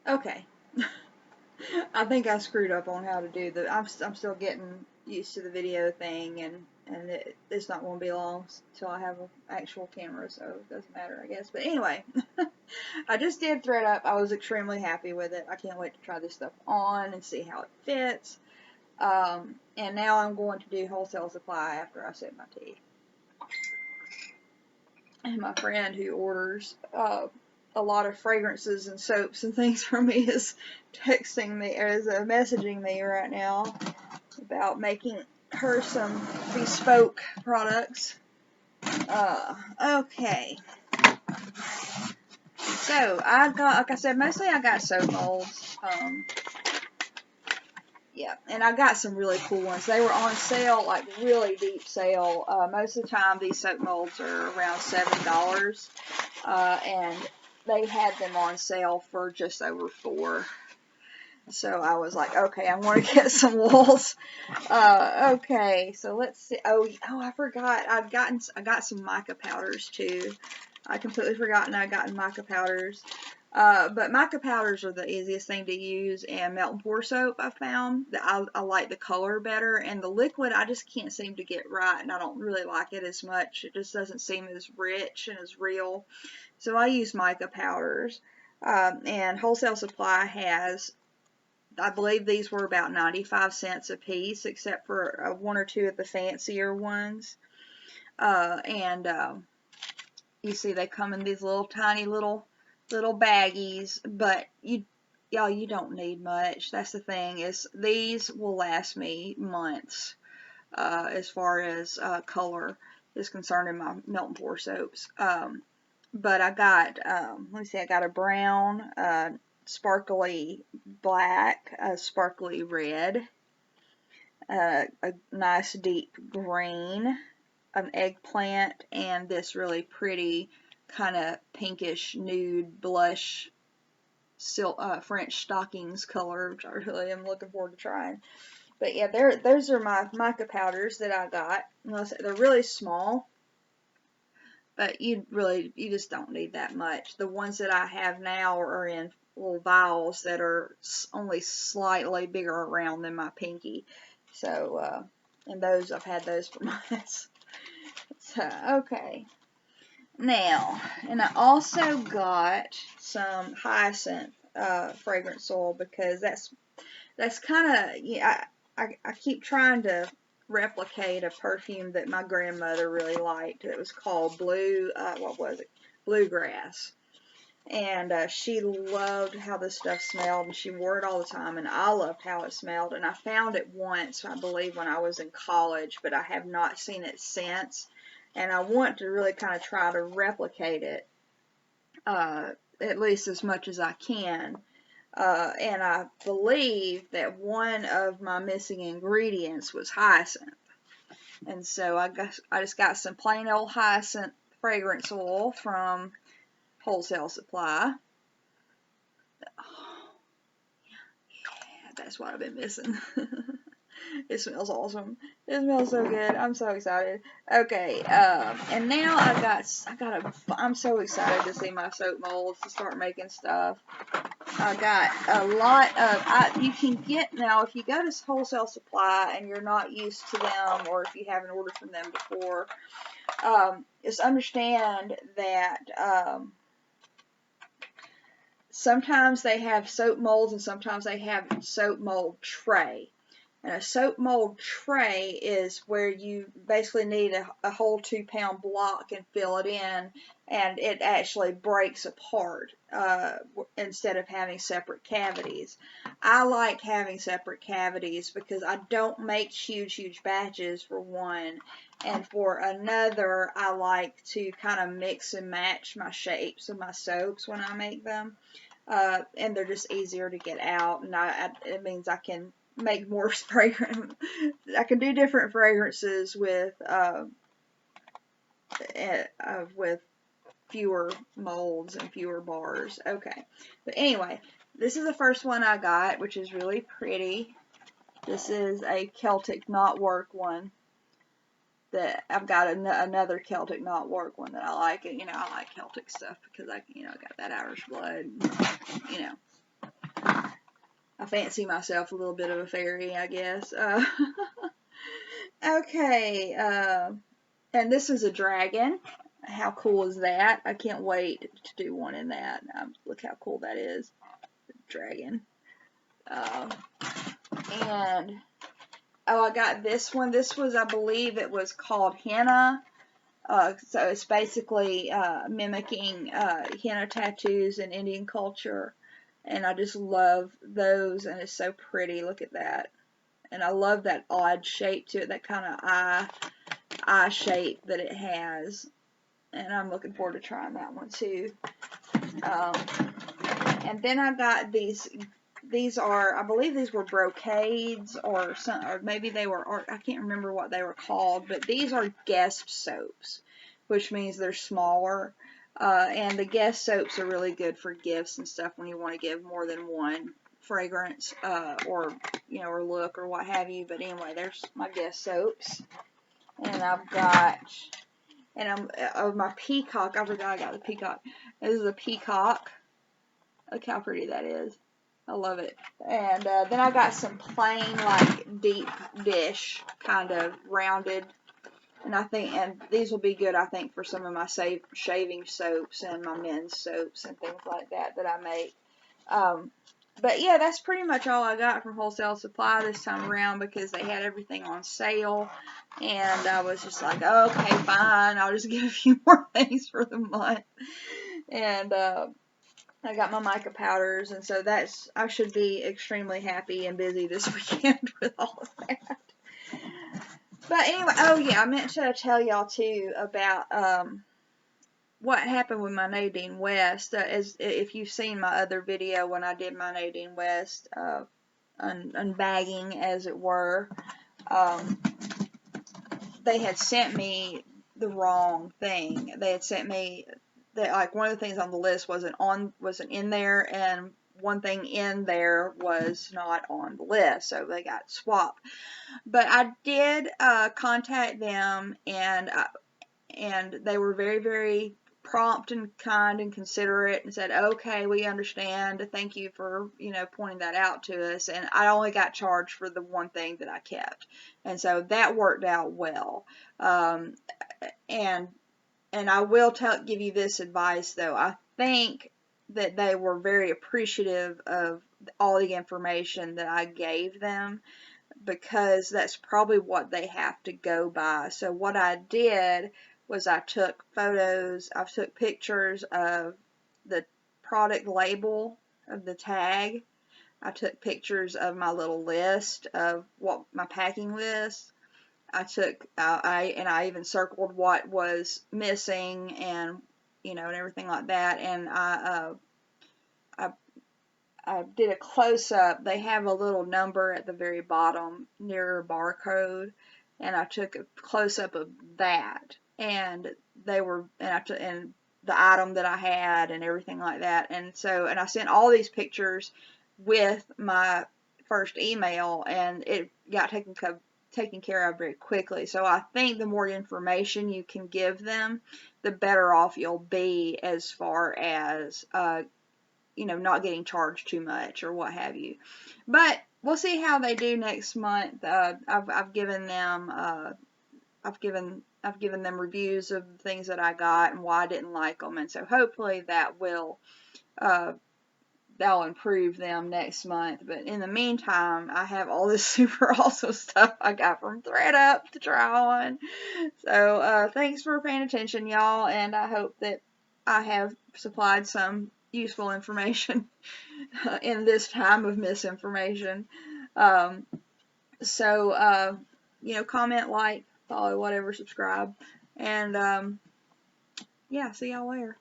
Okay. I think I screwed up on how to do the. I'm still getting used to the video thing, and it's not going to be long till I have an actual camera, so it doesn't matter, I guess. But anyway, I just did thread up. I was extremely happy with it. I can't wait to try this stuff on and see how it fits. And now I'm going to do Wholesale Supply after I set my teeth. And my friend who orders a lot of fragrances and soaps and things from me is texting me, or is messaging me right now about making her some bespoke products. Okay. So, I got, like I said, mostly I got soap molds. Yeah, and I got some really cool ones. They were on sale, like really deep sale. Most of the time, these soap molds are around $7, and they had them on sale for just over $4. So I was like, okay, I'm going to get some wools. Okay, so let's see. Oh, I forgot. I got some mica powders too. I completely forgotten I got mica powders. But mica powders are the easiest thing to use, and melt and pour soap I found that I like the color better, and the liquid I just can't seem to get right, and I don't really like it as much. It just doesn't seem as rich and as real. So I use mica powders, and Wholesale Supply has, I believe these were about 95 cents a piece, except for one or two of the fancier ones. You see they come in these little tiny little baggies, but y'all, you don't need much. That's the thing, is these will last me months, as far as color is concerned in my melt and pour soaps. But I got, let me see, I got a brown, sparkly black, a sparkly red, a nice deep green, an eggplant, and this really pretty kind of pinkish nude blush French stockings color, which I really am looking forward to trying. But yeah, those are my mica powders that I got. They're really small, but you just don't need that much. The ones that I have now are in little vials that are only slightly bigger around than my pinky. So, and those, I've had those for months. So, okay. Now, and I also got some hyacinth fragrance oil, because that's kind of, yeah, I keep trying to replicate a perfume that my grandmother really liked. It was called Bluegrass. And she loved how this stuff smelled, and she wore it all the time, and I loved how it smelled. And I found it once, I believe, when I was in college, but I have not seen it since. And I want to really kind of try to replicate it, at least as much as I can. And I believe that one of my missing ingredients was hyacinth. And so I just got some plain old hyacinth fragrance oil from Wholesale Supply. Oh, yeah, that's what I've been missing. It smells awesome. It smells so good. I'm so excited. Okay, and now I'm so excited to see my soap molds, to start making stuff. I got a lot of, you can get, now if you go to Wholesale Supply and you're not used to them, or if you haven't ordered from them before, just understand that, sometimes they have soap molds and sometimes they have soap mold tray. And a soap mold tray is where you basically need a whole 2-pound block and fill it in, and it actually breaks apart instead of having separate cavities. I like having separate cavities because I don't make huge batches, for one, and for another, I like to kind of mix and match my shapes of my soaps when I make them. And they're just easier to get out, and it means I can make more fragrance. I can do different fragrances with fewer molds and fewer bars. Okay, but anyway, this is the first one I got, which is really pretty. This is a Celtic knotwork one. That I've got another Celtic knotwork one that I like. You know, I like Celtic stuff because I got that Irish blood. You know. I fancy myself a little bit of a fairy, I guess. Okay, and this is a dragon. How cool is that? I can't wait to do one in that. Look how cool that is. Dragon. And oh, I got this one. This was, I believe it was called henna. So it's basically mimicking henna tattoos in Indian culture. And I just love those, and it's so pretty. Look at that. And I love that odd shape to it, that kind of eye shape that it has. And I'm looking forward to trying that one too. And then I got these. These are, I believe these were brocades or maybe they were, or I can't remember what they were called, but these are guest soaps, which means they're smaller. And the guest soaps are really good for gifts and stuff when you want to give more than one fragrance, or, you know, or look or what have you. But anyway, there's my guest soaps. And I've got, and my peacock, I forgot I got the peacock. This is a peacock. Look how pretty that is. I love it. And then I got some plain, like, deep dish, kind of rounded. And I think, and these will be good, I think, for some of my shaving soaps and my men's soaps and things like that I make. But yeah, that's pretty much all I got from Wholesale Supply this time around, because they had everything on sale. And I was just like, okay, fine, I'll just get a few more things for the month. And I got my mica powders, and so I should be extremely happy and busy this weekend with all of that. But anyway, oh yeah, I meant to tell y'all too about what happened with my Nadine West. As if you've seen my other video when I did my Nadine West unbagging, as it were, they had sent me the wrong thing. They had sent me that, like, one of the things on the list wasn't in there, and one thing in there was not on the list, so they got swapped. But I did contact them, and they were very, very prompt and kind and considerate, and said, okay, we understand, thank you for, you know, pointing that out to us. And I only got charged for the one thing that I kept, and so that worked out well. And I will give you this advice, though. I think that they were very appreciative of all the information that I gave them, because that's probably what they have to go by. So what I did was I took photos, I took pictures of the product label, of the tag. I took pictures of my little list of what my packing list. I took, I even circled what was missing, and, you know, and everything like that. And I did a close-up. They have a little number at the very bottom near a barcode, and I took a close-up of that. And they were, and the item that I had and everything like that. And so, and I sent all these pictures with my first email, and it got taken care of very quickly. So I think the more information you can give them, the better off you'll be, as far as, you know, not getting charged too much or what have you. But we'll see how they do next month. I've given them reviews of things that I got and why I didn't like them, and so hopefully that will that'll improve them next month. But in the meantime, I have all this super awesome stuff I got from ThredUp to try on. So thanks for paying attention, y'all, and I hope that I have supplied some useful information in this time of misinformation. So you know, comment, like, follow, whatever, subscribe, and yeah, see y'all later.